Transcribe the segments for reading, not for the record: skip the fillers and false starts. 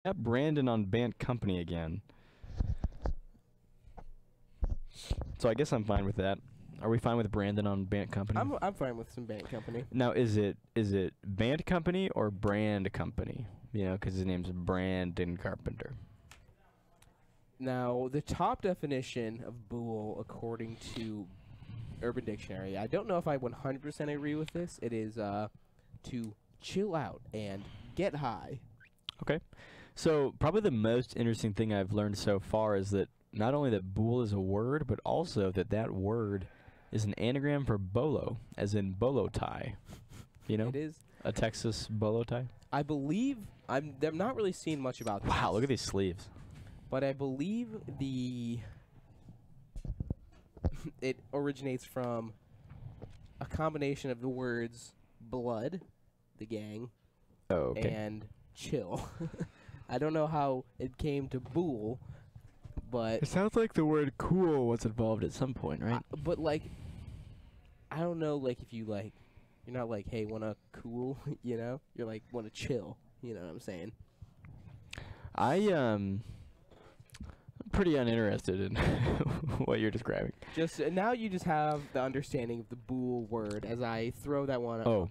got Brandon on Bant Company again. So I guess I'm fine with that. Are we fine with Brandon on Bant Company? I'm fine with some Bant Company. Now, is it Bant Company or Brand Company? You know, because his name's Brandon Carpenter. Now, the top definition of Bool, according to Urban Dictionary, I don't know if I 100% agree with this. It is to chill out and get high. Okay. So probably the most interesting thing I've learned so far is that not only that Bool is a word, but also that that word is an anagram for bolo, as in bolo tie. You know? It is. A Texas bolo tie. I believe, I'm not really seeing much about this. Wow, look at these sleeves. But I believe it originates from a combination of the words blood, the gang, Oh, okay. and chill. I don't know how it came to Bool, but It sounds like the word cool was involved at some point, right? but like, I don't know, like if you like, you're not like, hey, wanna cool, you know? You're like, wanna chill, you know what I'm saying? I'm pretty uninterested in what you're describing. Just now, you just have the understanding of the Bool word as I throw that one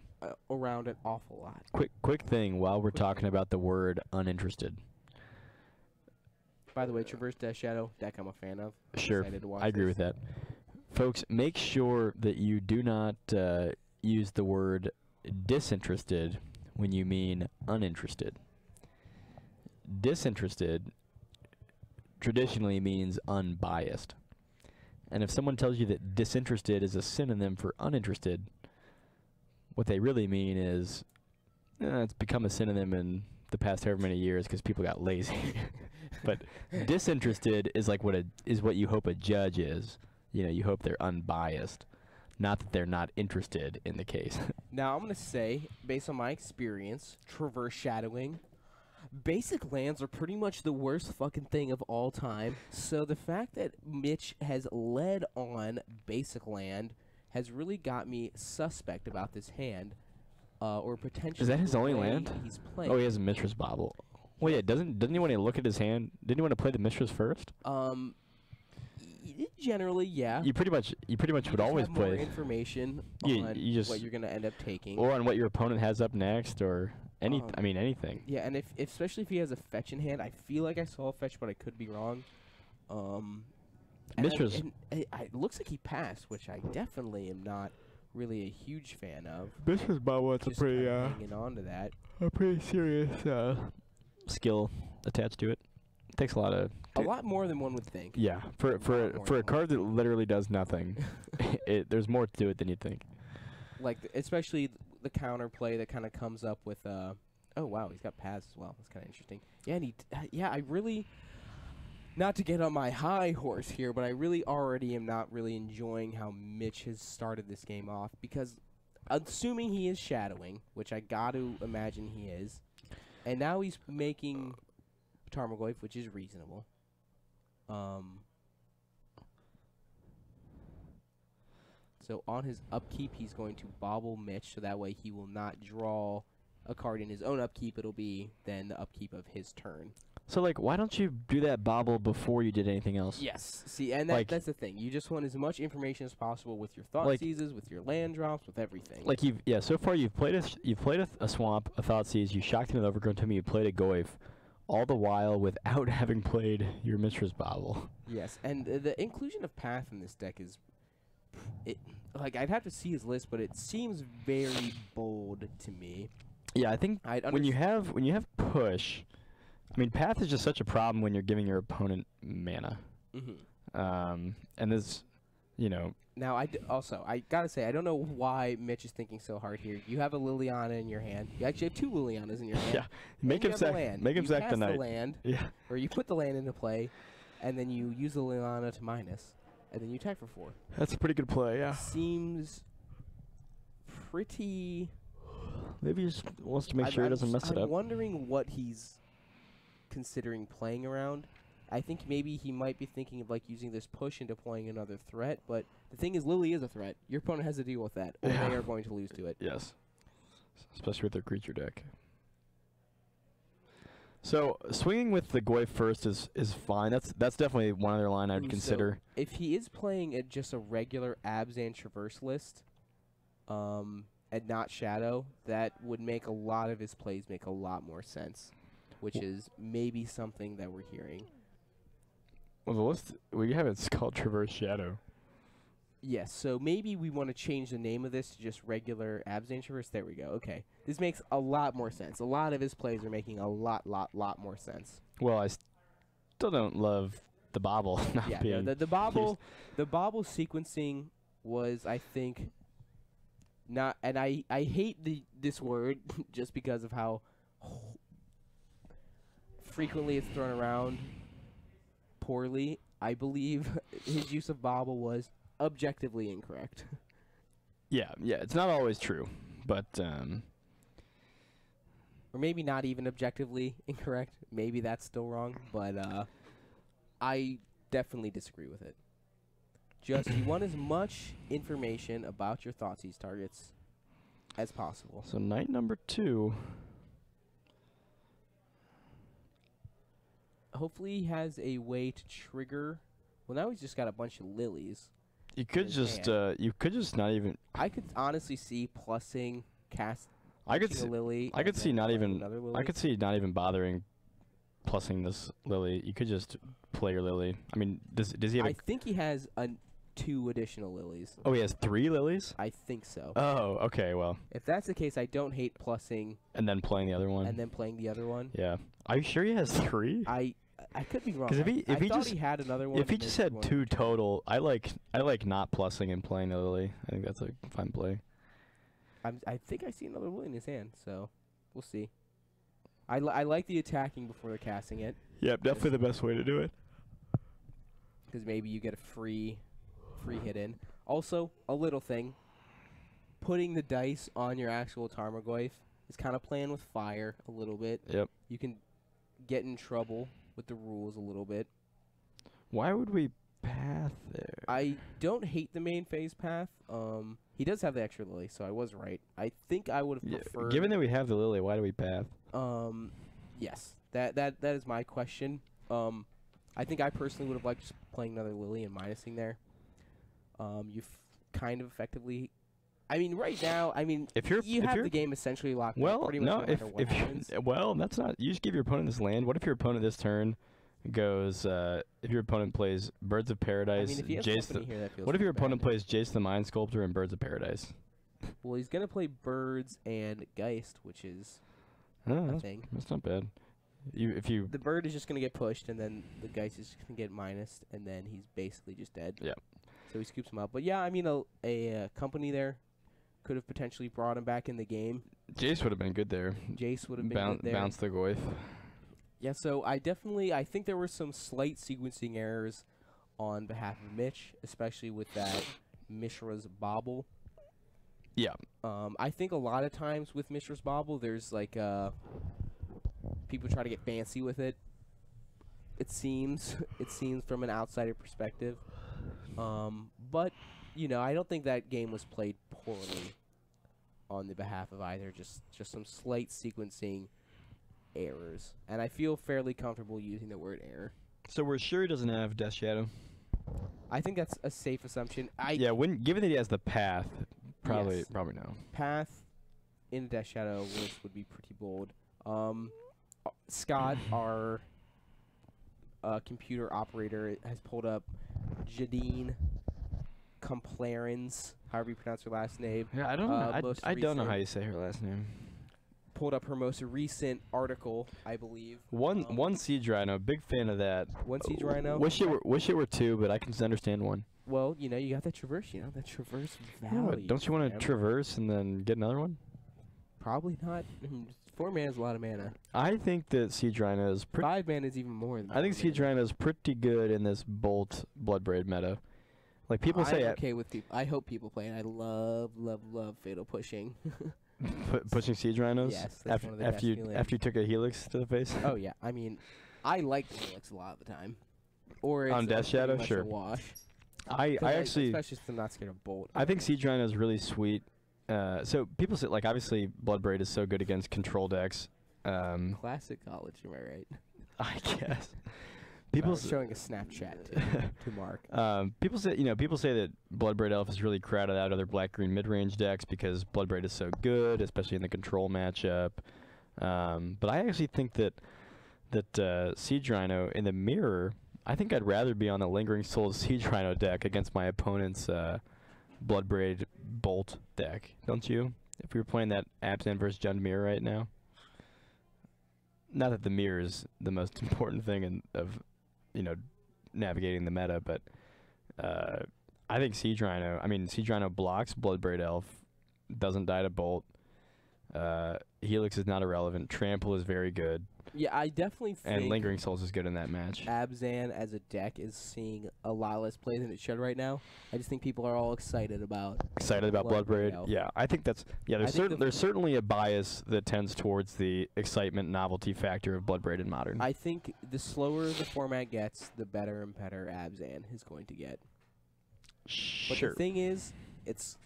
around an awful lot. Quick thing while we're talking about the word uninterested. By the way, Traverse Death Shadow deck I'm a fan of. Sure, Excited to watch I agree this. with that. Folks, make sure that you do not use the word disinterested when you mean uninterested. Disinterested traditionally means unbiased. And if someone tells you that disinterested is a synonym for uninterested, what they really mean is it's become a synonym in the past however many years because people got lazy. But disinterested is like what you hope a judge is. You know, you hope they're unbiased, not that they're not interested in the case. Now, I'm going to say, based on my experience, traverse shadowing, basic lands are pretty much the worst fucking thing of all time. So the fact that Mitch has led on basic land has really got me suspect about this hand, or potentially. Is that his the only way land? He's playing. Oh, he has a Mistress Bobble. Well, yeah, doesn't he want to look at his hand? Didn't he want to play the Mistress first? Generally, yeah. You pretty much would always have more play, information You- on you just- what you're going to end up taking. or on what your opponent has up next, or anything. Yeah, and if especially if he has a fetch in hand, I feel like I saw a fetch, but I could be wrong. Mistress. It looks like he passed, which I definitely am not really a huge fan of. Mistress Bobble is Just kinda hanging on to that. a pretty serious skill attached to it. Takes a lot of A lot more than one would think. yeah for more a card that literally does nothing. There's more to it than you think. Like especially the counterplay that kind of comes up with. Oh wow, he's got paths as well. That's kind of interesting. Yeah, and I really. Not to get on my high horse here, but I really already am not really enjoying how Mitch has started this game off, because assuming he is shadowing, which I got to imagine he is, and now he's making Tarmogoyf, which is reasonable. So on his upkeep, he's going to bobble Mitch, so that way he will not draw a card in his own upkeep. It'll be then the upkeep of his turn. So like, why don't you do that bobble before you did anything else? Yes. See, and Like- that's the thing. You just want as much information as possible with your thought Like- seizes, with your land drops, with everything. Like so far you've played a swamp, a thought seize, you shocked an overgrown tomb, you played a goyf, all the while without having played your Mistress Bobble. Yes, and the inclusion of Path in this deck is, like I'd have to see his list, but it seems very bold to me. Yeah, I think I'd when you have push, I mean, Path is just such a problem when you're giving your opponent mana. Mm-hmm. And this, you know. Now, I gotta say, I don't know why Mitch is thinking so hard here. You have a Liliana in your hand. You actually have two Lilianas in your hand. Yeah, make him sack the You knight. the land, Yeah, or you put the land into play, and then you use the Liliana to minus, and then you attack for 4. that's a pretty good play. Yeah, Seems pretty. maybe he just wants to make sure he doesn't mess it I'm up. wondering what he's considering playing around. I think maybe he might be thinking of like using this push and deploying another threat, but the thing is, Lily is a threat. Your opponent has to deal with that, or they are going to lose to it. Yes, especially with their creature deck. So swinging with the Goy first is fine. That's definitely one other line I'd consider. So if he is playing at just a regular Abzan Traverse list, and not Shadow, that would make a lot of his plays make a lot more sense, which is maybe something that we're hearing. Well, the list we have it's called Traverse Shadow. Yes, so maybe we want to change the name of this to just regular Abzan Traverse. There we go. Okay, this makes a lot more sense. A lot of his plays are making a lot more sense. Well, I still don't love the bobble. Not being the bobble sequencing was, I think, not, and I hate this word just because of how frequently it's thrown around poorly. I believe his use of bobble was objectively incorrect. Yeah, it's not always true, but or maybe not even objectively incorrect. Maybe that's still wrong, but I definitely disagree with it. Just you want as much information about your Thoughtseize targets as possible. So night number 2. Hopefully he has a way to trigger. Well, now he's just got a bunch of lilies. You could just not even. I could honestly see plussing cast. I could a lily. I could see not even. Another lily. I could see not even bothering plussing this lily. You could just play your lily. I mean, does he have? I think he has 2 additional lilies. Oh, he has 3 lilies. I think so. Oh, okay. Well, if that's the case, I don't hate plussing and then playing the other one. and then playing the other one. Yeah. Are you sure he has 3? I could be wrong. Because if he thought just he had another one. if he just had 2 total, I like not plussing and playing the lily. I think that's a fine play. I think I see another lily in his hand, so we'll see. I like the attacking before they're casting it. Yep, definitely the best way to do it. Because maybe you get a free hit in. Also, a little thing. Putting the dice on your actual Tarmogoyf is kind of playing with fire a little bit. Yep. You can get in trouble with the rules a little bit. Why would we path there? I don't hate the main phase path. He does have the extra lily, so I was right. I think I would have preferred. Given that we have the lily, why do we path? Yes. That is my question. I think I personally would have liked just playing another lily and minusing there. You've kind of effectively. I mean, right now, you have the game essentially locked up pretty much no matter what happens. Well, that's not. You just give your opponent this land. What if your opponent this turn goes? If your opponent plays Birds of Paradise, what if your opponent plays Jace the Mind Sculptor and Birds of Paradise? Well, he's gonna play Birds and Geist, which is a thing. That's not bad. The bird is just gonna get pushed, and then the Geist is just gonna get minused, and then he's basically just dead. Yeah. So he scoops him up. But yeah, I mean, a company there could have potentially brought him back in the game. Jace would have been good there. Jace would have been good there. Bounce the Goyf. Yeah, so I think there were some slight sequencing errors on behalf of Mitch, especially with that Mishra's Bobble. Yeah. I think a lot of times with Mishra's Bobble, there's like people try to get fancy with it. It seems from an outsider perspective. But I don't think that game was played poorly on the behalf of either. Just some slight sequencing errors, and I feel fairly comfortable using the word error. So we're sure he doesn't have Death Shadow? I think that's a safe assumption. Given that he has the path, probably no. Path in Death Shadow list would be pretty bold. Scott, our computer operator, has pulled up Jadine Complarins, however you pronounce her last name. Yeah, I don't know. I don't know how you say her last name. Pulled up her most recent article, I believe. One Siege Rhino, big fan of that. One Siege Rhino. Wish it were 2, but I can understand 1. Well, you got that traverse. That traverse value. Yeah, don't you want to traverse and then get another one? Probably not. 4 mana is a lot of mana. I think that Siege Rhino is 5 mana is even more than. I think Siege Rhino is pretty good in this Bolt Bloodbraid meta. Like people say, I'm okay with people. I hope people play, and I love fatal pushing. Pushing Siege Rhinos? Yes, that's one of the best feelings. After you took a Helix to the face? Oh, yeah. I mean, I like the Helix a lot of the time. Or it's on Death Shadow? Sure. A wash. I actually... Especially since I'm not scared of Bolt. I think Siege Rhino is really sweet. So people say, like, obviously, Bloodbraid is so good against control decks. Classic college, am I right? I guess. People showing a Snapchat to Mark. People say that Bloodbraid Elf is really crowded out other black-green mid-range decks because Bloodbraid is so good, especially in the control matchup. But I actually think that Siege Rhino in the mirror, I think I'd rather be on the Lingering Souls Siege Rhino deck against my opponent's Bloodbraid Bolt deck, don't you? If we were playing that Abzan versus Jund mirror right now. Not that the mirror is the most important thing of navigating the meta, but I think Siege Rhino blocks Bloodbraid Elf, doesn't die to Bolt. Helix is not irrelevant. Trample is very good. Yeah, I definitely think. And Lingering Souls is good in that match. Abzan as a deck is seeing a lot less play than it should right now. I just think people are all excited about. Bloodbraid. Yeah, I think that's there's certainly a bias that tends towards the excitement novelty factor of Bloodbraid in Modern. I think the slower the format gets, the better and better Abzan is going to get. Sure. But the thing is, it's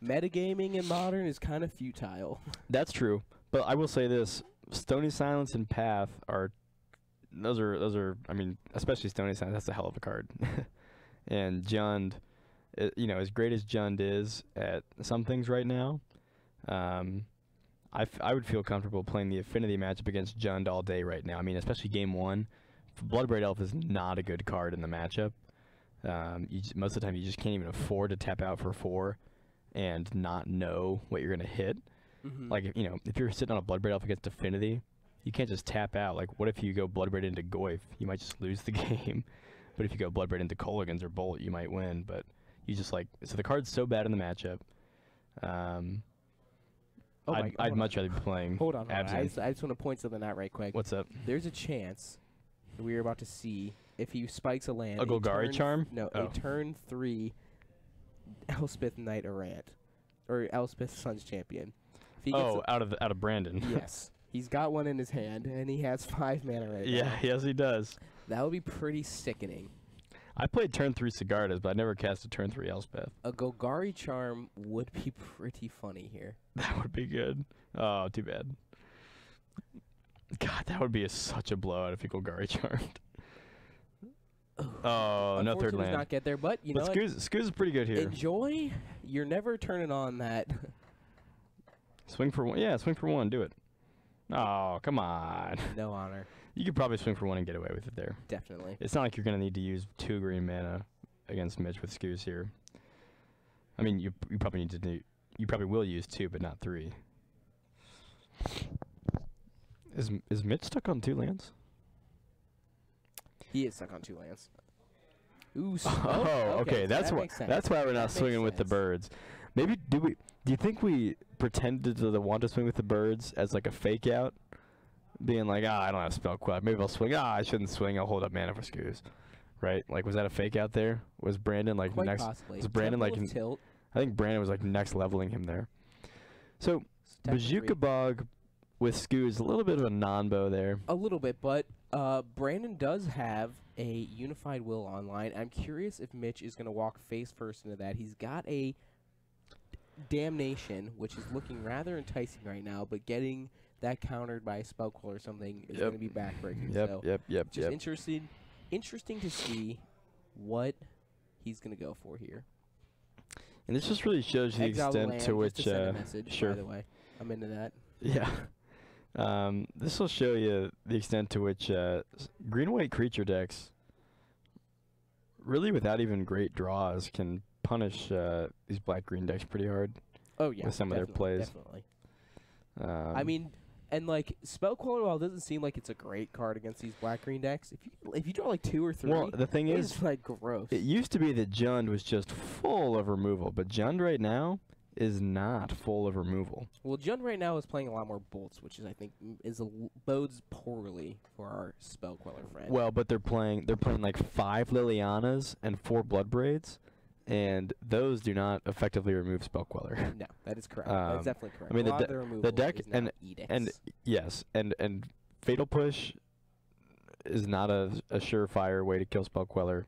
metagaming in Modern is kind of futile. That's true, but I will say this. Stony Silence and Path those are especially Stony Silence, that's a hell of a card. And Jund, as great as Jund is at some things right now, I would feel comfortable playing the affinity matchup against Jund all day right now. I mean, especially game 1. Bloodbraid Elf is not a good card in the matchup. Most of the time you just can't even afford to tap out for 4 and not know what you're going to hit. Like, if you're sitting on a Bloodbraid Elf against Affinity, you can't just tap out. Like, what if you go Bloodbraid into Goyf? You might just lose the game. But if you go Bloodbraid into Kolaghan's or Bolt, you might win. But you just, so the card's so bad in the matchup. I'd much rather be playing Hold on. Abzan. I just want to point something out right quick. What's up? There's a chance that we're about to see, if he spikes a land. A Golgari Charm? No, a turn 3 Elspeth Knight Errant. Or Elspeth Sun's Champion. Out of Brandon. Yes. He's got one in his hand, and he has 5 mana right now. Yeah, yes he does. That would be pretty sickening. I played turn 3 Sigardas, but I never cast a turn 3 Elspeth. A Golgari Charm would be pretty funny here. That would be good. Oh, too bad. God, that would be such a blowout if he Golgari Charmed. Oh, no third land. Does not get there, but you know what? Scooz is pretty good here. Enjoy. You're never turning on that. Swing for 1. Yeah, swing for 1. Do it. Oh, come on. No honor. You could probably swing for 1 and get away with it there. Definitely. It's not like you're going to need to use 2 green mana against Mitch with Scooz here. I mean, you probably need to do. You probably will use 2, but not 3. Is Mitch stuck on 2 lands? He is stuck on 2 lands. Ooh. Okay. That's why we're not swinging with the birds. Maybe do you think we pretended to want to swing with the birds as like a fake out, being like, I don't have spell quack. Maybe I'll swing. I shouldn't swing. I'll hold up mana for Scooz. Right? Like, was that a fake out there? Was Brandon like Quite next? Possibly. Was Brandon Temple like? of Tilt. I think Brandon was like next leveling him there. So Bazooka Bog with Scooz, a little bit of a non-bow there. A little bit, but Brandon does have a Unified Will online. I'm curious if Mitch is going to walk face first into that. He's got a Damnation, which is looking rather enticing right now, but getting that countered by a Spellquill or something is going to be backbreaking. Interesting to see what he's going to go for here. And this just really shows the extent to which just to send a message, by the way. I'm into that. Yeah. This will show you the extent to which green-white creature decks, really without even great draws, can punish these black-green decks pretty hard. Oh, yeah. With some of their plays. Definitely. I mean, and like, Spellquill, while it doesn't seem like it's a great card against these black-green decks, if you draw like 2 or 3, well, the thing is, like gross. It used to be that Jund was just full of removal, but Jund right now is not full of removal. Well, Jund right now is playing a lot more bolts, which is, I think, bodes poorly for our Spellquiller friend. Well, but they're playing like 5 Lilianas and 4 Bloodbraids, and those do not effectively remove Spellqueller. No, that is correct. That's definitely correct. I mean, the deck is and Fatal Push is not a surefire way to kill Spellqueller.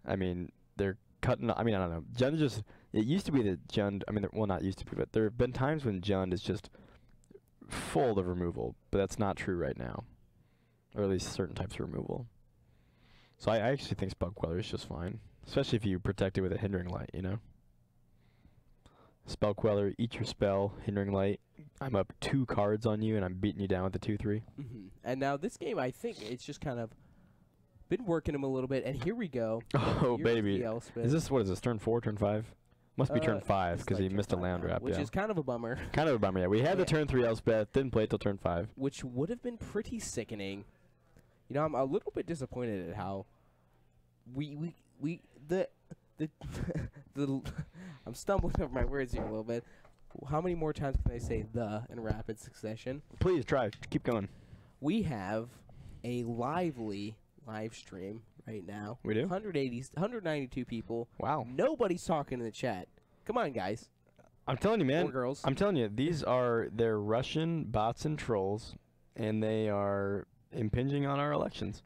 I mean, they're cutting. I mean, I don't know. Jund just. It used to be that Jund. I mean, well, not used to be, but there have been times when Jund is just full of removal, but that's not true right now. Or at least certain types of removal. So I actually think Spell Queller is just fine. Especially if you protect it with a Hindering Light, you know? Spell Queller, eat your spell, Hindering Light. I'm up 2 cards on you, and I'm beating you down with the 2/3. And now this game, I think it's just kind of been working him a little bit. And here we go. Oh, Here's baby. the Elspeth. Is this, what is this, turn 4, turn 5? Must be turn 5, it's because like he turn missed a 5 land now, wrap, which yeah. is kind of a bummer. Kind of a bummer, yeah. We had the Yeah. turn 3 Elspeth, didn't play it till turn 5. Which would have been pretty sickening. You know, I'm a little bit disappointed at how the I'm stumbling over my words here a little bit. How many more times can I say "the" in rapid succession? Please, try. Keep going. We have a lively live stream right now. We do? 192 people. Wow. Nobody's talking in the chat. Come on, guys. I'm telling you, man. Or girls. I'm telling you, they're Russian bots and trolls, and they are impinging on our elections.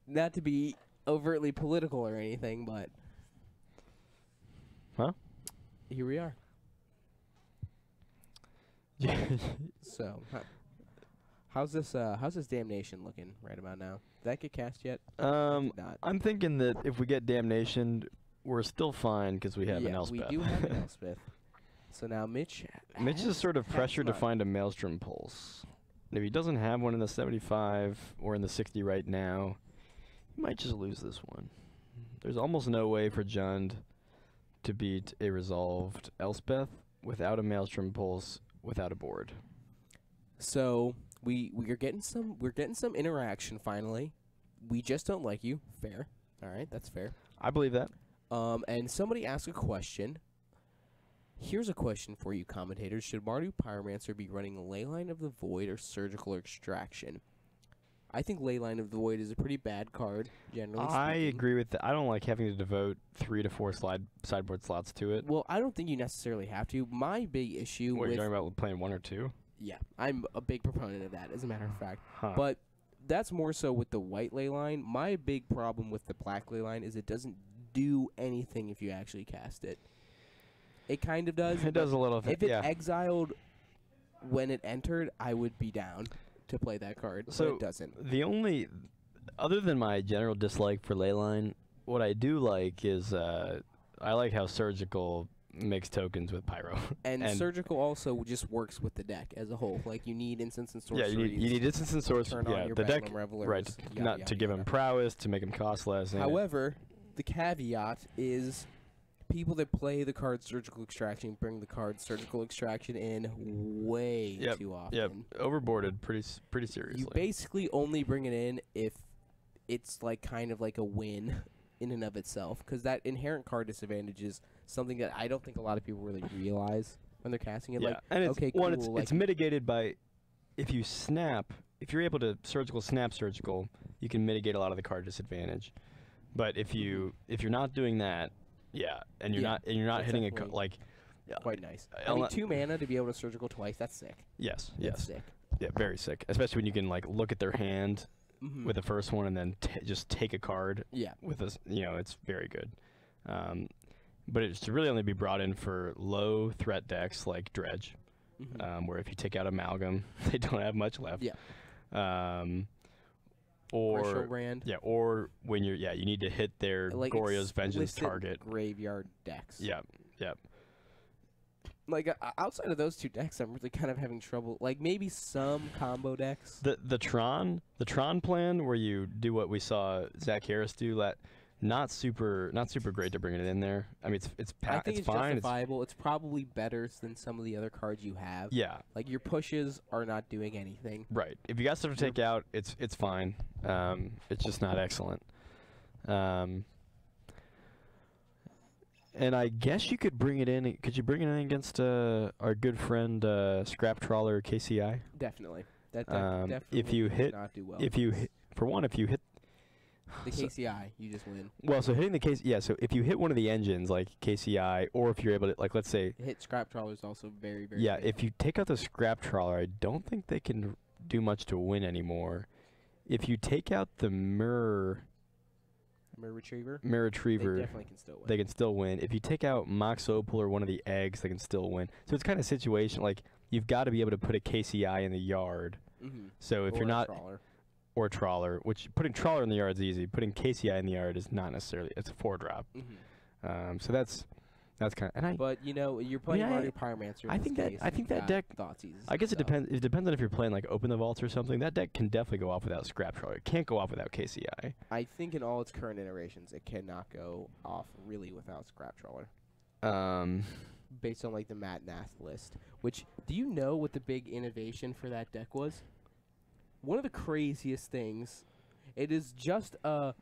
Not to be overtly political or anything, but Huh? here we are. So, how's this Damnation looking right about now? Did that get cast yet? Did not. I'm thinking that if we get Damnation, we're still fine because we have an Elspeth. we do have an Elspeth. So now Mitch Is sort of has pressured to mine. find a Maelstrom Pulse. And if he doesn't have one in the 75 or in the 60 right now, he might just lose this one. There's almost no way for Jund to beat a resolved Elspeth without a Maelstrom Pulse, without a board. So we're getting some interaction finally. We just don't like you. Fair. All right, that's fair. I believe that. And somebody asked a question. Here's a question for you, commentators. Should Mardu Pyromancer be running Leyline of the Void or Surgical Extraction? I think Leyline of the Void is a pretty bad card, generally I speaking. agree with that. I don't like having to devote 3 to 4 sideboard slots to it. Well, I don't think you necessarily have to. My big issue What, with... you're talking about playing 1 or 2? Yeah, I'm a big proponent of that, as a matter of fact. Huh. But that's more so with the white Leyline. My big problem with the black Leyline is it doesn't do anything if you actually cast it. It kind of does. It does a little thing, If it yeah. exiled when it entered, I would be down to play that card, but So it doesn't. the only, other than my general dislike for Leyline, what I do like is I like how Surgical makes tokens with Pyro. And Surgical also just works with the deck as a whole. Like, you need instants and Yeah, sorceries. you need instance and source. Turn on Yeah, your the deck, Bedlam Revelers, right? yada, Not yada, to give him yada. prowess, to make him cost less. and- However, the caveat is people that play the card Surgical Extraction bring the card Surgical Extraction in way too often. Yep, overboarded pretty seriously. You basically only bring it in if it's like kind of like a win in and of itself, because that inherent card disadvantage is something that I don't think a lot of people really realize when they're casting it. Yeah, Like, and it's, okay, one, cool, it's mitigated by if you snap. If you're able to snap surgical, you can mitigate a lot of the card disadvantage. But if you're not doing that, yeah, and you're not that's hitting a definitely like. quite nice. I mean, 2 mana to be able to Surgical twice, that's sick. Yes, That's yes, sick. yeah, very sick. Especially when you can like look at their hand Mhm. with the first one and then just take a card Yeah. with us. It's very good. But it should really only be brought in for low threat decks like Dredge, Mhm. where if you take out Amalgam, they don't have much left. Yeah. Or Grishorbrand. yeah, or when you need to hit their Like Goryo's Vengeance explicit target. graveyard decks. Yep, yep. Like, outside of those 2 decks, I'm really kind of having trouble. Like, maybe some combo decks. The Tron plan where you do what we saw Zach Harris do, not super great to bring it in there. I mean, it's I think it's fine. justifiable. It's probably better than some of the other cards you have. Yeah, Like, your pushes are not doing anything. right. If you got stuff to take out, it's fine. It's just not excellent. And I guess you could bring it in. Could you bring it in against our good friend Scrap Trawler KCI? Definitely. That If definitely you does hit, not do well. if you hit, for one, if you hit the KCI, you just win. well, so hitting the case, yeah. So if you hit one of the engines like KCI, or if you're able to, like, let's say, Hit Scrap Trawler is also very, very yeah, good. if you take out the Scrap Trawler, I don't think they can do much to win anymore. If you take out the Mirror, Mirror Retriever. Mirror Retriever, They definitely can still win. they can still win. If you take out Mox Opal or one of the eggs, they can still win. So it's kind of a situation like you've got to be able to put a KCI in the yard. So if Or you're a not trawler. or a trawler, which putting trawler in the yard is easy. Putting KCI in the yard is not necessarily. It's a 4-drop. So that's kind of. And But you know, you're playing I Mario Pyromancer. I in think this that case, I and think you've that got deck. Thoughtseizes I guess and it stuff. depends. It depends on if you're playing like Open the Vaults or something. That deck can definitely go off without Scrap Trawler. It can't go off without KCI. I think in all its current iterations, it cannot go off really without Scrap Trawler. Based on like the Matt Nath list. Which, do you know what the big innovation for that deck was? One of the craziest things. It is just a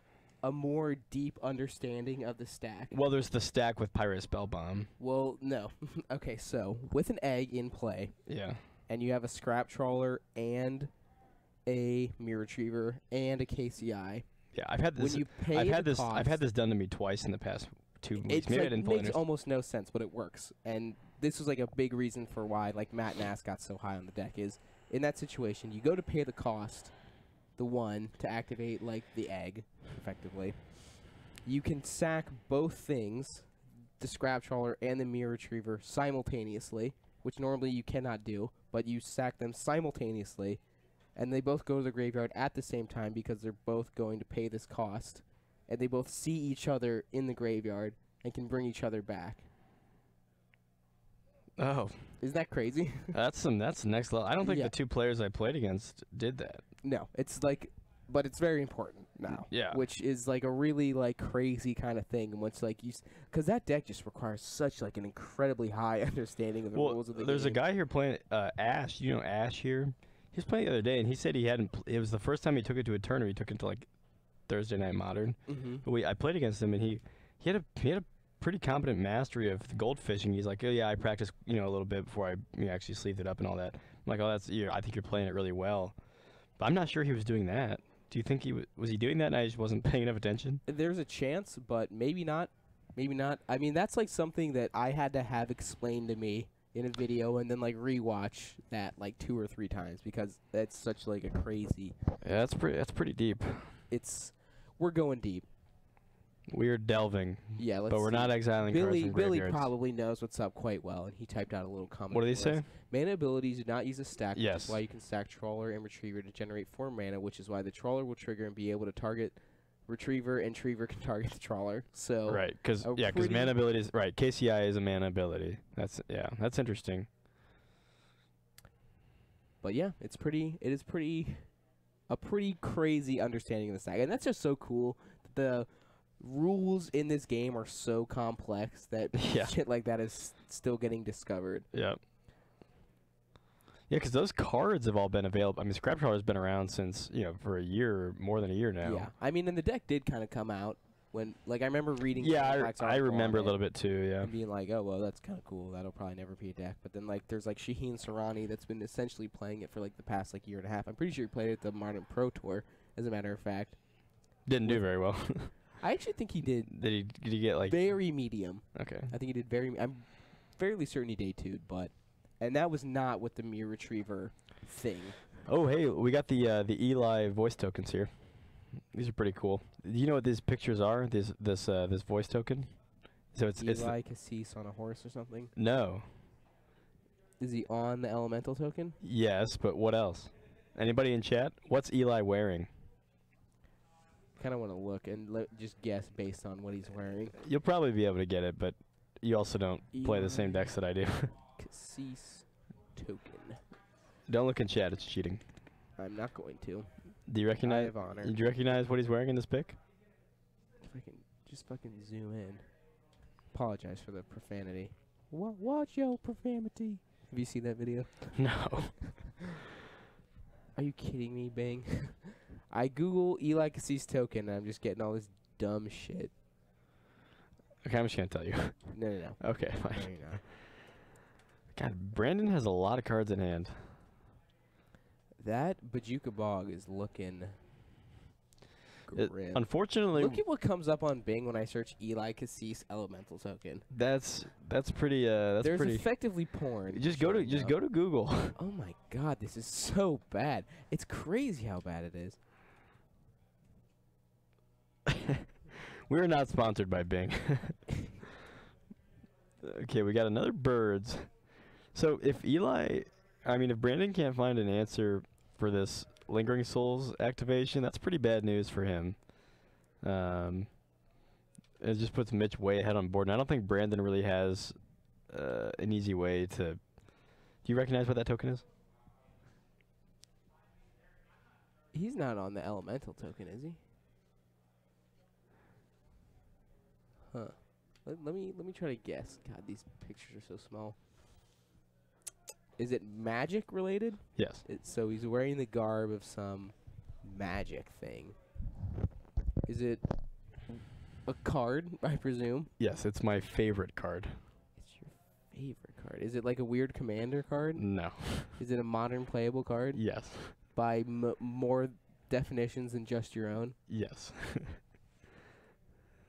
more deep understanding of the stack. Well, there's the stack with Pirate Spell Bomb. Well, no. Okay, so with an egg in play, Yeah. and you have a Scrap Trawler and a Mirror Retriever and a KCI. Yeah, I've had this. When you pay I've had the this. cost, I've had this done to me twice in the past 2 weeks. it's Maybe like, I didn't fully makes understand. almost no sense, but it works. And this was like a big reason for why like Matt Nass got so high on the deck is in that situation you go to pay the cost, the 1 to activate like the egg, effectively. You can sack both things, the Scrap Trawler and the Mirror Retriever simultaneously, which normally you cannot do, but you sack them simultaneously, and they both go to the graveyard at the same time because they're both going to pay this cost, and they both see each other in the graveyard and can bring each other back. Oh, Isn't that crazy? that's next level. I don't think Yeah. the 2 players I played against did that. No, it's like, but it's very important now. Yeah. Which is like a really like crazy kind of thing, in which like because that deck just requires such like an incredibly high understanding of the rules of the there's game. a guy here playing Ash. You know Ash here. He was playing the other day, and he said he hadn't. It was the first time he took it to a tournament. He took it to like Thursday Night Modern. But I played against him, and he had a pretty competent mastery of the goldfishing. He's like, oh yeah, I practiced a little bit before I actually sleeved it up and all that. I'm like, oh I think you're playing it really well. But I'm not sure he was doing that. Do you think was he doing that and I just wasn't paying enough attention? There's a chance, but maybe not. Maybe not. I mean, that's like something that I had to have explained to me in a video and then like rewatch that like 2 or 3 times because that's such like a crazy. Yeah, that's pretty deep. We're going deep. We're delving. Yeah, let's But we're see. not exiling cards Billy from Billy graveyards. probably knows what's up quite well, and he typed out a little comment. What did he for us. say? Mana abilities do not use a stack, which Yes. is why you can stack Trawler and Retriever to generate 4 mana, which is why the Trawler will trigger and be able to target Retriever, and Retriever can target the Trawler. So Right, because pretty- mana abilities. Right, KCI is a mana ability. That's interesting. But yeah, it is a pretty crazy understanding of the stack, and that's just so cool. The rules in this game are so complex that Yeah. shit like that is still getting discovered. Yeah. Yeah, because those cards have all been available. I mean, Scrap Trawler's been around since for a year, more than a year now. Yeah, I mean, and the deck did kind of come out when, like, I remember reading. Yeah, Complex I article remember a on little it bit too. Yeah. and being like, oh well, that's kind of cool. That'll probably never be a deck. But then like, there's like Shaheen Sarani that's been essentially playing it for like the past like year and a half. I'm pretty sure he played it at the Modern Pro Tour, as a matter of fact. Didn't do very well. I actually think he did Did he get like? very medium. Okay. I think he did very. I'm fairly certain he day 2'd, and that was not with the Mirror Retriever thing. Oh hey, we got the Eli voice tokens here. These are pretty cool. Do you know what these pictures are? This voice token. So it's Eli Cassis on a horse or something. no. Is he on the elemental token? Yes, but what else? Anybody in chat? What's Eli wearing? Kind of want to look and just guess based on what he's wearing. You'll probably be able to get it, but you also don't play the same decks that I do. Cassis token. Don't look in chat; it's cheating. I'm not going to. Do you I recognize? have honor. Do you recognize what he's wearing in this pic? If I can just fucking zoom in. Apologize for the profanity. Watch your profanity. Have you seen that video? No. Are you kidding me, Bing? I Google Eli Cassis token, and I'm just getting all this dumb shit. Okay, I'm just gonna tell you. No. Okay, No, fine. you're not. God, Brandon has a lot of cards in hand. That Bajuka Bog is looking grim. Unfortunately, Look at what comes up on Bing when I search Eli Cassis elemental token. that's pretty. That's There's pretty. effectively porn. Just go to showing up. go to Google. Oh my god, this is so bad. It's crazy how bad it is. We're not sponsored by Bing. Okay, we got another birds. So if if Brandon can't find an answer for this Lingering Souls activation, that's pretty bad news for him. It just puts Mitch way ahead on board, and I don't think Brandon really has an easy way to... Do you recognize what that token is? He's not on the elemental token, is he? Huh. Let me try to guess. God, these pictures are so small. Is it magic related? Yes. So he's wearing the garb of some magic thing. Is it a card, I presume? Yes, it's my favorite card. It's your favorite card. Is it like a weird commander card? No. Is it a modern playable card? Yes. By more definitions than just your own? Yes.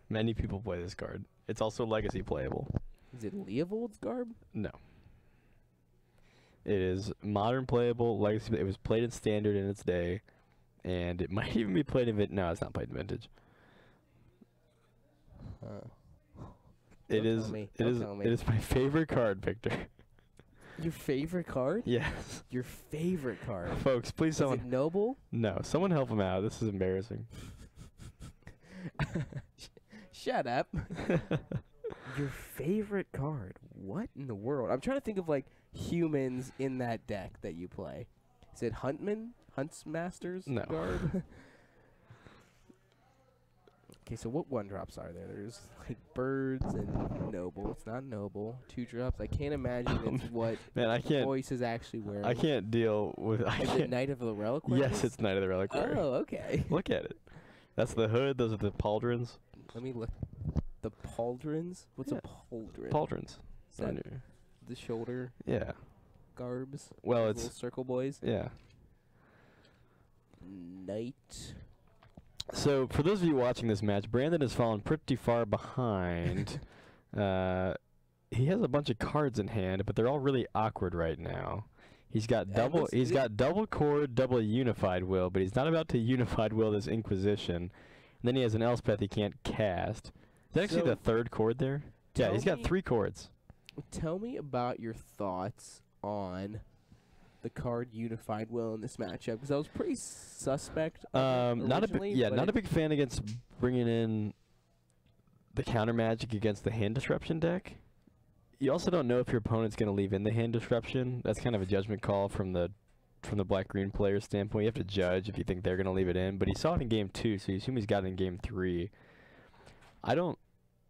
Many people play this card. It's also legacy playable. Is it Leovold's garb? No. It is modern playable, legacy. It was played in standard in its day, and it might even be played in No, it's not played in vintage. It is my favorite card, Victor. Your favorite card? Yes. Your favorite card. Folks, please someone... Is it noble? No, someone help him out. This is embarrassing. Shut up. Your favorite card? What in the world? I'm trying to think of like humans in that deck that you play. Is it Huntsmaster's garb? Okay, so what 1-drops are there? There's like birds and noble. It's not noble. 2-drops. I can't imagine it's what voice is actually wearing. I can't deal with... Is it Knight of the Reliquary? Yes, it's Knight of the Reliquary. Oh, okay. Look at it. That's the hood. Those are the pauldrons. Let me look. The pauldrons? What's a pauldron? Pauldrons. Is that the shoulder garbs? Well, Those it's... little circle boys? Yeah. Knight. So, for those of you watching this match, Brandon has fallen pretty far behind. He has a bunch of cards in hand, but they're all really awkward right now. He's got double cord, double unified will, but he's not about to unified will this Inquisition. And then he has an Elspeth he can't cast. Is that actually the third cord there? Yeah, he's got 3 cords. Tell me about your thoughts on the card Unified Will in this matchup, because I was pretty suspect. Not a big fan against bringing in the counter magic against the hand disruption deck. You also don't know if your opponent's going to leave in the hand disruption. That's kind of a judgment call from the black-green player's standpoint. You have to judge if you think they're going to leave it in. But he saw it in Game 2, so you assume he's got it in Game 3. I don't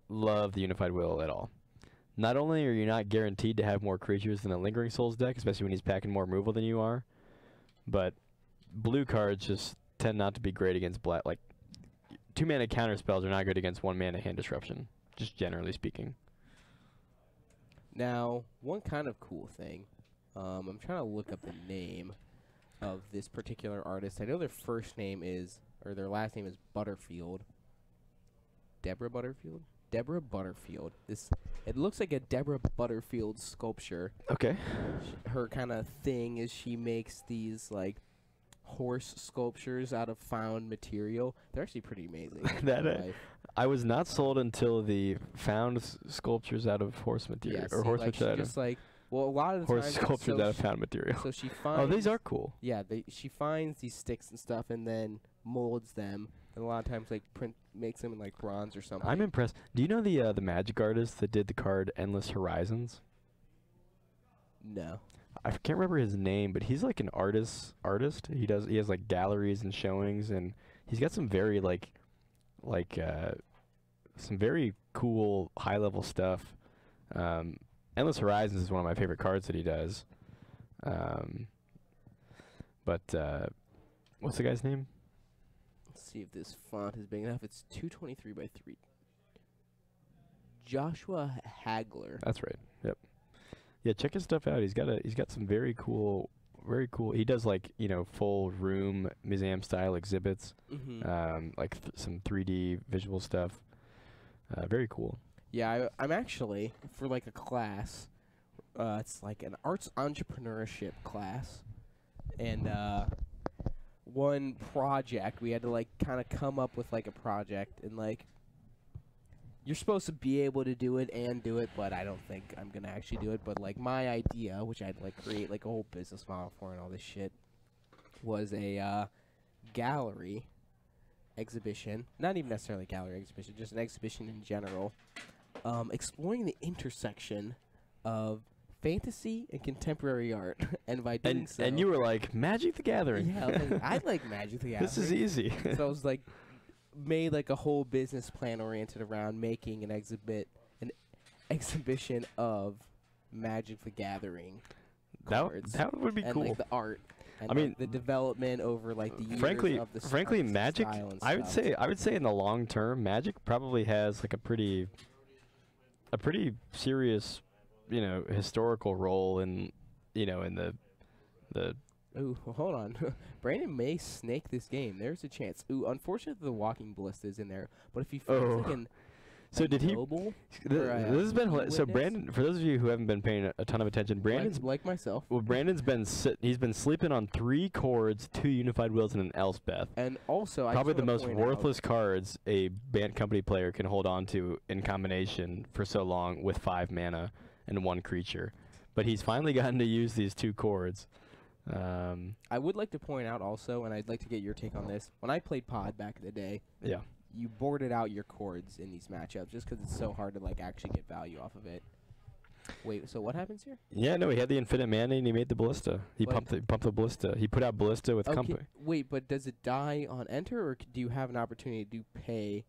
love the Unified Will at all. Not only are you not guaranteed to have more creatures than a Lingering Souls deck, especially when he's packing more removal than you are, but blue cards just tend not to be great against black. Like, 2-mana counter spells are not good against 1-mana hand disruption, just generally speaking. Now, one kind of cool thing, I'm trying to look up the name of this particular artist. I know their first name is, or their last name is Butterfield. Deborah Butterfield? Deborah Butterfield. It looks like a Deborah Butterfield sculpture. Okay. Her kind of thing is she makes these like horse sculptures out of found material. They're actually pretty amazing. I was not sold until the found sculptures out of horse material horse material. Just like a lot of the horse sculptures out of found material. So she finds. Oh, these are cool. Yeah, she finds these sticks and stuff and then molds them. And a lot of times, like, makes them in, like, bronze or something. I'm impressed. Do you know the magic artist that did the card Endless Horizons? No. I can't remember his name, but he's, like, an artist. He has, like, galleries and showings, and he's got some very, some very cool, high-level stuff. Endless Horizons is one of my favorite cards that he does. What's the guy's name? See if this font is big enough. It's 223 by 3. Joshua Hagler. That's right. Yep. Yeah, check his stuff out. He's got some very cool. He does like full room museum style exhibits, like some 3D visual stuff. Very cool. Yeah, I'm actually for like a class. It's like an arts entrepreneurship class, and one project we had to like kind of come up with like a project and like you're supposed to be able to do it and do it, but I don't think I'm gonna actually do it. But like my idea, which I'd like create like a whole business model for and all this shit, was a gallery exhibition. Not even necessarily a gallery exhibition, just an exhibition in general, exploring the intersection of fantasy and contemporary art. And by doing so, and you were like, Magic the Gathering. yeah, like, I like Magic the Gathering. This is easy. So I was like, made like a whole business plan oriented around making an exhibition of Magic the Gathering cards. That would be and cool. like the art. And I mean, the development over like the years frankly, of the Magic. style and I would stuff. say in the long term, Magic probably has like a pretty serious, historical role in, in the. Ooh, well, hold on. Brandon may snake this game. There's a chance. Ooh, unfortunately, the walking ballista is in there. But if he feels like an So did he? noble This has been so. witness? Brandon, for those of you who haven't been paying a ton of attention, Brandon's like myself. well, Brandon's been he's been sleeping on 3 cords, 2 unified wills, and an Elspeth. And also, Probably I the just most wanna point out- worthless cards a Bant company player can hold on to in combination for so long with 5 mana and 1 creature. But he's finally gotten to use these 2 cords. I would like to point out also, and I'd like to get your take on this. When I played Pod back in the day, Yeah. you boarded out your cords in these matchups just because it's so hard to like actually get value off of it. Wait, so what happens here? Yeah, no, he had the infinite mana and he made the ballista. He But- pumped the ballista. He put out ballista with Okay, company. wait, but does it die on enter, or do you have an opportunity to pay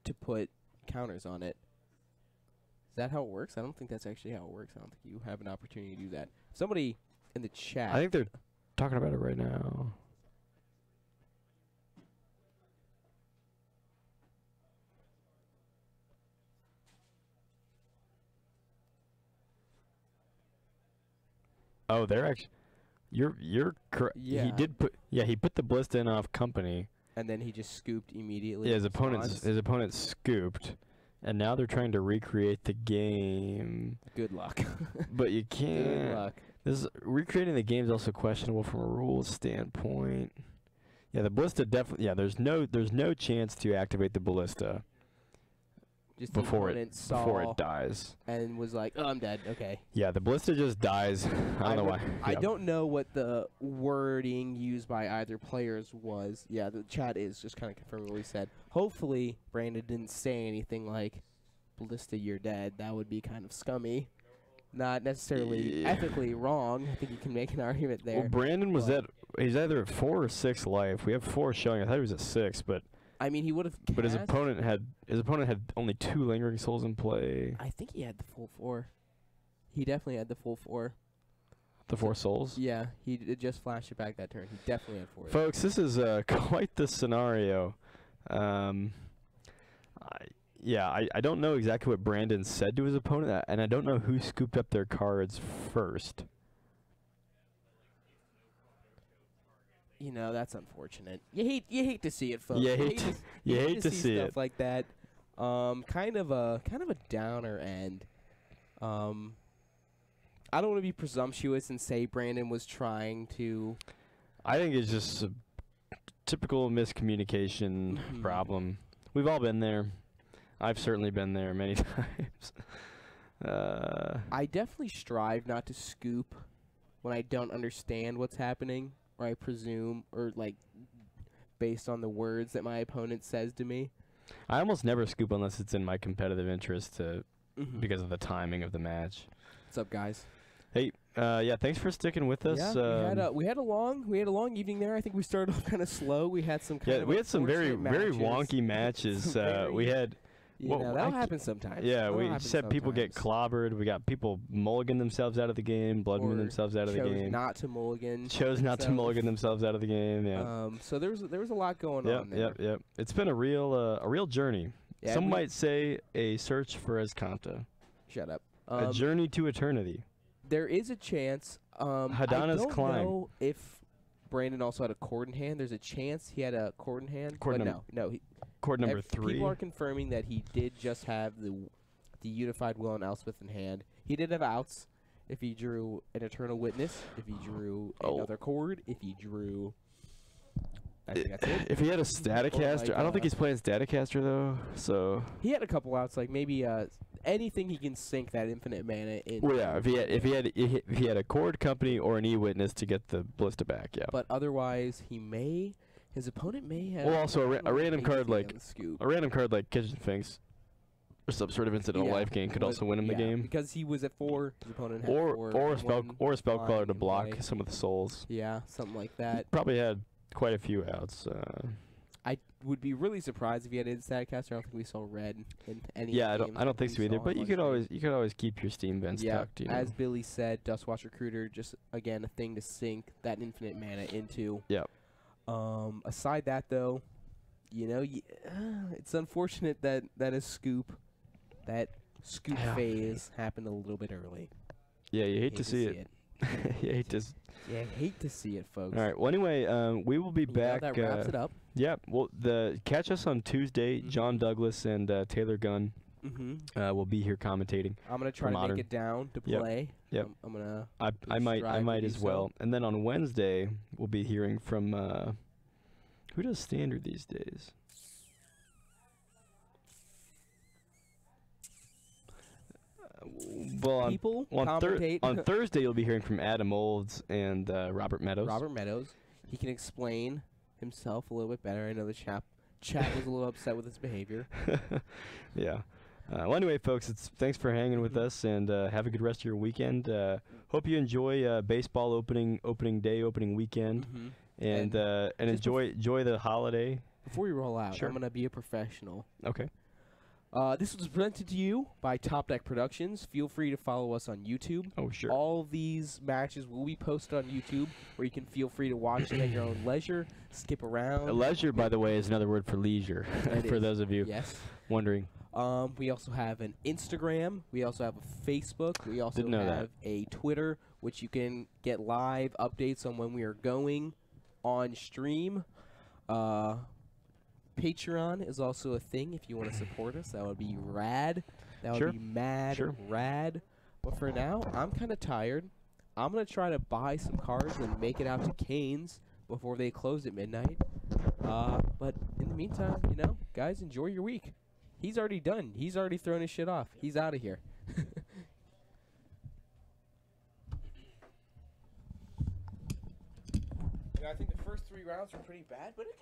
to put counters on it? Is that how it works? I don't think that's actually how it works. I don't think you have an opportunity to do that. Somebody in the chat. I think they're talking about it right now. Oh, they're actually. You're correct. Yeah. He put the ballista in off company. And then he just scooped immediately. Yeah, in response. his opponent scooped, and now they're trying to recreate the game. Good luck. But you Good can't. luck. Recreating the game is also questionable from a rules standpoint. Yeah, the ballista definitely. Yeah, there's no chance to activate the ballista Just the before opponent before saw it dies. and was like, "Oh, I'm dead." Okay. Yeah, the ballista just dies. I don't know why. I Yeah. don't know what the wording used by either players was. Yeah, the chat is just kind of confirming what we said. Hopefully, Brandon didn't say anything like, "Ballista, you're dead." That would be kind of scummy. Not necessarily Yeah. ethically wrong. I think you can make an argument there. Well, Brandon was but- he's either at 4 or 6 life. We have 4 showing. I thought he was at 6, but I mean, he would have. his opponent had only 2 lingering souls in play. I think he had the full 4. He definitely had the full 4. The 4 souls. Yeah, he just flashed it back that turn. He definitely had 4. Folks, this is quite the scenario. I don't know exactly what Brandon said to his opponent, and I don't know who scooped up their cards first. You know, that's unfortunate. You hate to see it, folks. You You hate to see stuff it. like that. Kind of a downer end. I don't want to be presumptuous and say Brandon was trying to. I think it's just a typical miscommunication Mhm. problem. We've all been there. I've certainly been there many times. I definitely strive not to scoop when I don't understand what's happening, or I presume, or like based on the words that my opponent says to me. I almost never scoop unless it's in my competitive interest Mhm. because of the timing of the match. What's up, guys? Hey, yeah, thanks for sticking with us. Yeah, we had a long evening there. I think we started off kind of slow. We had some kind of we had some very unfortunate wonky matches. matches. We had You Well, know, I that'll c- happen sometimes. yeah, That'll we happen just had people get sometimes. clobbered. We got people mulligan themselves out of the game, blood moon Or themselves out of the chose game. not to mulligan. Chose not to themselves. mulligan themselves out of the game. Yeah. So there was a lot going on there. Yep. It's been a real journey. Yeah, Some we- might say a search for Escanta, Shut up. a journey to eternity. There is a chance. Hadana's I don't Climb. know if Brandon also had a cord in hand. There's a chance he had a cord in hand. Cord but number- no. Chord number 3. People are confirming that he did just have the Unified Will and Elspeth in hand. He did have outs if he drew an Eternal Witness, if he drew Oh. another chord, if he drew I think that's it. If he had a Staticaster, like, I don't think he's playing Staticaster though. So He had a couple outs, like maybe anything he can sink that infinite mana in. well, yeah. If he had a Cord Company or an E-Witness to get the Ballista back, yeah. But otherwise, his opponent may have. Well, also a random card like Scoop. Kitchen Sphinx or some sort of incidental life gain could also win him the game. Because he was at 4, his opponent had Or 4. a Spellcaller to block play. some of the souls. Yeah, something like that. Probably had quite a few outs. I would be really surprised if he had a Staticaster. I don't think we saw red in any. Yeah, of the games I don't think we so either. saw But on you could Wednesday. always keep your Steam vents tucked. You know? As Billy said, Dustwatch Recruiter, just again a thing to sink that infinite mana into. Yep. Aside that though, it's unfortunate that that scoop phase happened a little bit early. Yeah, you hate to see it. You hate to. Yeah, I hate to see it, folks. All right. Well, anyway, we will be back. That wraps it up. Yeah. Well, catch us on Tuesday. John Douglas and Taylor Gunn will be here commentating. I'm gonna try to make it down to play. Yep. I'm gonna. I might as well. And then on Wednesday we'll be hearing from who does Standard these days. Well, on Thursday you'll be hearing from Adam Olds and Robert Meadows. Robert Meadows. He can explain himself a little bit better. I know the chat was a little upset with his behavior. Yeah. Well, anyway, folks, thanks for hanging with us, and have a good rest of your weekend. Hope you enjoy baseball opening weekend, and enjoy the holiday. Before we roll out, Sure. I'm gonna be a professional. Okay. This was presented to you by Top Deck Productions. Feel free to follow us on YouTube. Oh, sure. All these matches will be posted on YouTube, where you can feel free to watch them at your own leisure, skip around. Leisure, by the way, is another word for leisure, for those of you wondering. We also have an Instagram. We also have a Facebook. We also have a Twitter, which you can get live updates on when we are going on stream. Patreon is also a thing if you want to support us. That would be rad. That would be mad rad. But for now, I'm kind of tired. I'm going to try to buy some cards and make it out to Cane's before they close at midnight. But in the meantime, guys, enjoy your week. He's already done. He's already thrown his shit off. He's out of here. I think the first 3 rounds were pretty bad, but it